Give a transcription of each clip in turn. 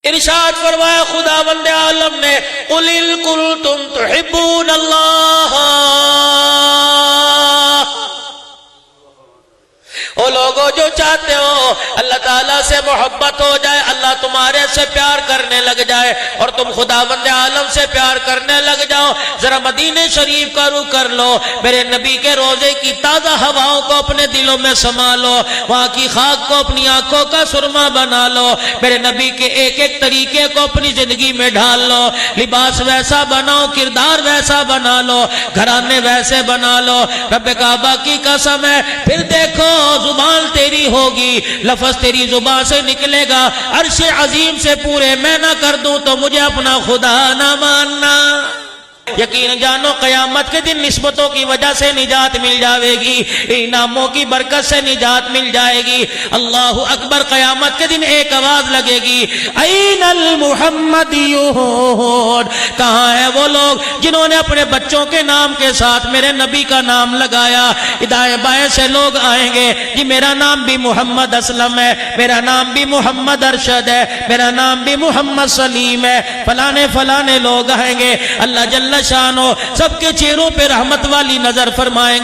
ارشاد فرمایا خداوند عالم نے قل ان کنتم تحبون اللہ، او لوگوں جو چاہتے ہو اللہ تعالیٰ سے محبت ہو جائے، اللہ تمہارے سے پیار کرنے لگ جائے اور تم خداوند عالم سے پیار کرنے لگ جاؤ، ذرا مدینہ شریف کا رخ کر لو، میرے نبی کے روزے کی تازہ ہواؤں کو اپنے دلوں میں سما لو، وہاں کی خاک کو اپنی آنکھوں کا سرما بنا لو، میرے نبی کے ایک ایک طریقے کو اپنی زندگی میں ڈال لو، لباس ویسا بناؤ، کردار ویسا بنا لو، گھرانے ویسے بنا لو، رب کعبہ کی قسم ہے پھر دیکھو زبان تیری ہوگی، لفظ تیری زبان سے نکلے گا، عرش عظیم سے پورے میں نہ کر دوں تو مجھے اپنا خدا نہ ماننا۔ یقین جانو قیامت کے دن نسبتوں کی وجہ سے نجات مل جاوے گی، انعاموں کی برکت سے نجات مل جائے گی۔ اللہ اکبر، قیامت کے دن ایک آواز لگے گی، این المحمدیون، کہاں ہیں وہ لوگ جنہوں نے اپنے بچوں کے نام کے ساتھ میرے نبی کا نام لگایا؟ دائیں بائیں سے لوگ آئیں گے، جی میرا نام بھی محمد اسلم ہے، میرا نام بھی محمد ارشد ہے، میرا نام بھی محمد سلیم ہے، فلانے فلانے لوگ آئیں گے، اللہ جل شانو سب کے چہروں پہ رحمت والی نظر فرمائیں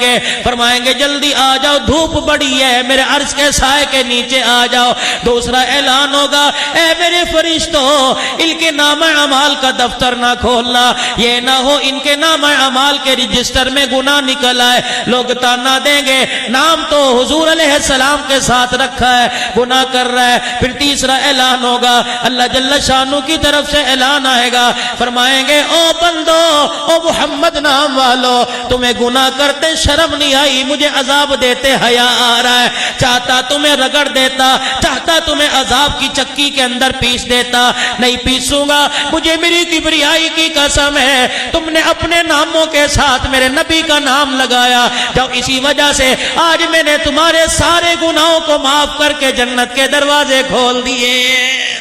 گے جلدی آ جاؤ، دھوپ بڑی ہے، میرے عرش کے سائے کے نیچے آ جاؤ۔ دوسرا اعلان ہوگا، اے میرے فرشتوں ان کے نام اعمال کا دفتر نہ کھولنا، یہ نہ ہو ان کے نام اعمال کے رجسٹر میں گناہ نکل آئے، لوگ تانا دیں گے نام تو حضور علیہ السلام کے ساتھ رکھا ہے، گناہ کر رہا ہے۔ پھر تیسرا اعلان ہوگا، اللہ جل شانو کی طرف سے اعلان آئے گا، فرمائیں گے او بندو، او محمد نام والو، تمہیں گناہ کرتے شرم نہیں آئی، مجھے عذاب دیتے حیا آ رہا ہے، چاہتا تمہیں رگڑ دیتا، چاہتا تمہیں عذاب کی چکی کے اندر پیس دیتا، نہیں پیسوں گا، مجھے میری کبریائی کی قسم ہے، تم نے اپنے ناموں کے ساتھ میرے نبی کا نام لگایا، جب اسی وجہ سے آج میں نے تمہارے سارے گناہوں کو معاف کر کے جنت کے دروازے کھول دیے۔